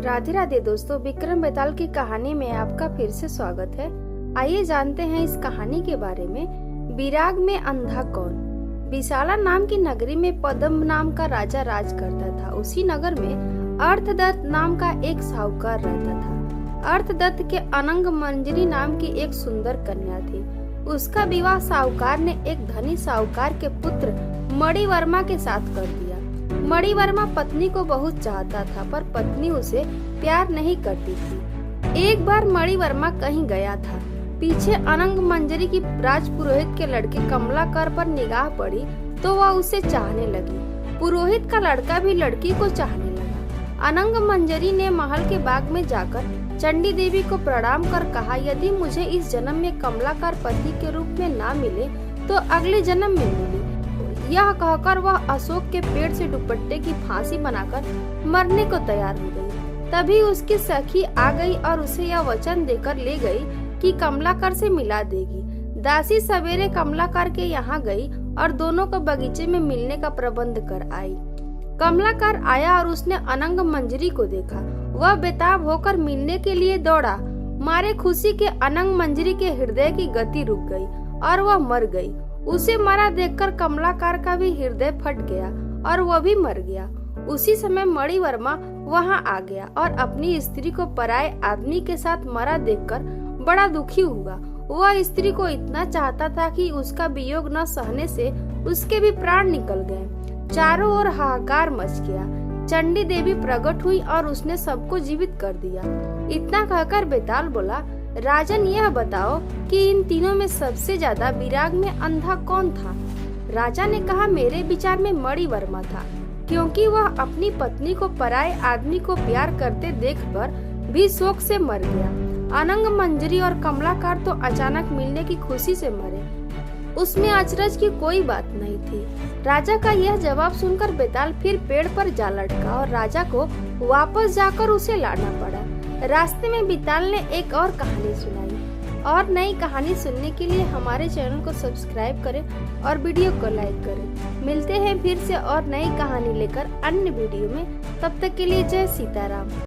राधे राधे दोस्तों, विक्रम बेताल की कहानी में आपका फिर से स्वागत है। आइए जानते हैं इस कहानी के बारे में। विराग में अंधा कौन। विशाला नाम की नगरी में पद्म नाम का राजा राज करता था। उसी नगर में अर्थदत्त नाम का एक साहूकार रहता था। अर्थदत्त के अनंग मंजरी नाम की एक सुंदर कन्या थी। उसका विवाह साहूकार ने एक धनी साहूकार के पुत्र मणिवर्मा के साथ कर दिया। मणिवर्मा पत्नी को बहुत चाहता था, पर पत्नी उसे प्यार नहीं करती थी। एक बार मणिवर्मा कहीं गया था। पीछे अनंग मंजरी की राजपुरोहित के लड़के कमलाकर पर निगाह पड़ी तो वह उसे चाहने लगी। पुरोहित का लड़का भी लड़की को चाहने लगा। अनंग मंजरी ने महल के बाग में जाकर चंडी देवी को प्रणाम कर कहा, यदि मुझे इस जन्म में कमलाकर पति के रूप में ना मिले तो अगले जन्म में मिले। यह कहकर वह अशोक के पेड़ से दुपट्टे की फांसी बनाकर मरने को तैयार हो गई। तभी उसकी सखी आ गई और उसे यह वचन देकर ले गई कि कमलाकर से मिला देगी। दासी सवेरे कमलाकर के यहाँ गई और दोनों को बगीचे में मिलने का प्रबंध कर आई। कमलाकर आया और उसने अनंग मंजरी को देखा। वह बेताब होकर मिलने के लिए दौड़ा। मारे खुशी के अनंग मंजरी के हृदय की गति रुक गई और वह मर गई। उसे मरा देखकर कमलाकर का भी हृदय फट गया और वह भी मर गया। उसी समय मणिवर्मा वहां आ गया और अपनी स्त्री को पराये आदमी के साथ मरा देखकर बड़ा दुखी हुआ। वह स्त्री को इतना चाहता था कि उसका वियोग न सहने से उसके भी प्राण निकल गए। चारों ओर हाहाकार मच गया। चंडी देवी प्रकट हुई और उसने सबको जीवित कर दिया। इतना कहकर बेताल बोला, राजन यह बताओ कि इन तीनों में सबसे ज्यादा विराग में अंधा कौन था। राजा ने कहा, मेरे विचार में मणिवर्मा था, क्योंकि वह अपनी पत्नी को पराये आदमी को प्यार करते देखकर भी शोक से मर गया। अनंग मंजरी और कमलाकर तो अचानक मिलने की खुशी से मरे। उसमें अचरज की कोई बात नहीं थी। राजा का यह जवाब सुनकर बेताल फिर पेड़ पर जा लटका और राजा को वापस जाकर उसे लाना पड़ा। रास्ते में बेताल ने एक और कहानी सुनाई। और नई कहानी सुनने के लिए हमारे चैनल को सब्सक्राइब करें और वीडियो को लाइक करें। मिलते हैं फिर से और नई कहानी लेकर अन्य वीडियो में। तब तक के लिए जय सीताराम।